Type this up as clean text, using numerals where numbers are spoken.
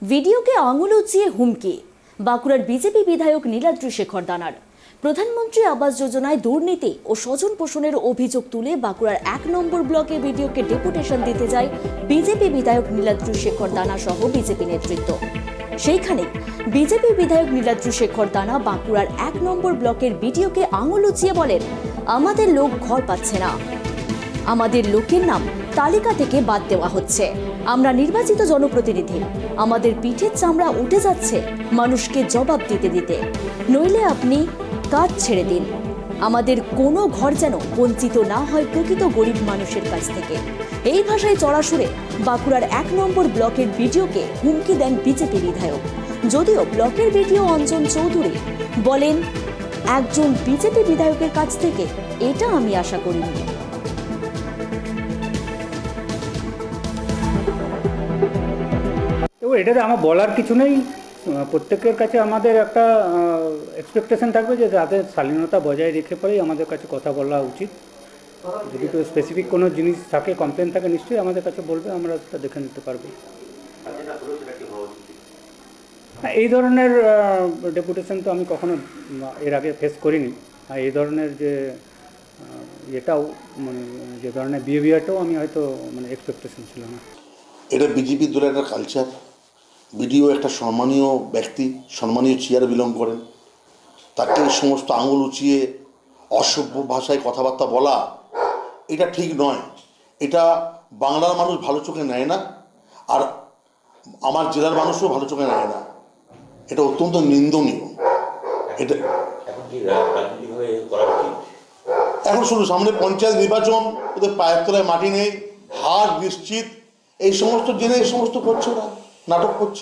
ভিডিওকে আঙুল উঁচিয়ে হুমকি বাঁকুড়ার বিজেপি বিধায়ক নীলাদ্রি শেখর দানার। প্রধানমন্ত্রী আবাস যোজনায় দুর্নীতি ও স্বজন পোষণের অভিযোগ তুলে বাঁকুড়ার ১ নম্বর ব্লকে ভিডিওকে ডেপুটেশন দিতে যায় বিজেপি বিধায়ক নীলাদ্রি শেখর দানা সহ বিজেপি নেতৃত্ব। সেইখানে বিজেপি বিধায়ক নীলাদ্রি শেখর দানা বাঁকুড়ার ১ নম্বর ব্লকের ভিডিওকে আঙুল উঁচিয়ে বলেন, আমাদের লোক ঘর পাচ্ছে না, আমাদের লোকের নাম তালিকা থেকে বাদ দেওয়া হচ্ছে, আমরা নির্বাচিত জনপ্রতিনিধি, আমাদের পিঠের চামড়া উঠে যাচ্ছে মানুষকে জবাব দিতে দিতে, নইলে আপনি কাজ ছেড়ে দিন, আমাদের কোনো ঘর যেন বঞ্চিত না হয় প্রকৃত গরিব মানুষের কাছ থেকে। এই ভাষায় চড়া সুরে বাঁকুড়ার ১ নম্বর ব্লকের ভিডিওকে হুমকি দেন বিজেপি বিধায়ক। যদিও ব্লকের ভিডিও অঞ্জন চৌধুরী বলেন, একজন বিজেপি বিধায়কের কাছ থেকে এটা আমি আশা করিনি। এটাতে আমার বলার কিছু নেই। প্রত্যেকের কাছে আমাদের একটা এক্সপেকটেশন থাকবে যে তাদের শালীনতা বজায় রেখে পরেই আমাদের কাছে কথা বলা উচিত। যদি কেউ স্পেসিফিক কোনো জিনিস থাকে, কমপ্লেন থাকে, নিশ্চয়ই আমাদের কাছে বলবে, আমরা সেটা দেখে নিতে পারবো। এই ধরনের ডেপুটেশন তো আমি কখনো এর আগে ফেস করিনি। আর এই ধরনের যে এটাও মানে যে ধরনের বিহেভিয়ারটাও আমি হয়তো মানে এক্সপেকটেশন ছিল না। এটা বিজেপি দলের একটা কালচার। বিডিও একটা সম্মানীয় ব্যক্তি, সম্মানীয় চেয়ার বিলং করেন, তাকে এই সমস্ত আঙুল উঁচিয়ে অসভ্য ভাষায় কথাবার্তা বলা এটা ঠিক নয়। এটা বাংলার মানুষ ভালো চোখে নেয় না, আর আমার জেলার মানুষও ভালো চোখে নেয় না। এটা অত্যন্ত নিন্দনীয়। এটা এখন শুধু সামনে পঞ্চায়েত নির্বাচন, ওদের পায়ের তলায় মাটি নেই, হার নিশ্চিত, এই সমস্ত জেনে এই সমস্ত করছে, ওরা নাটক করছে।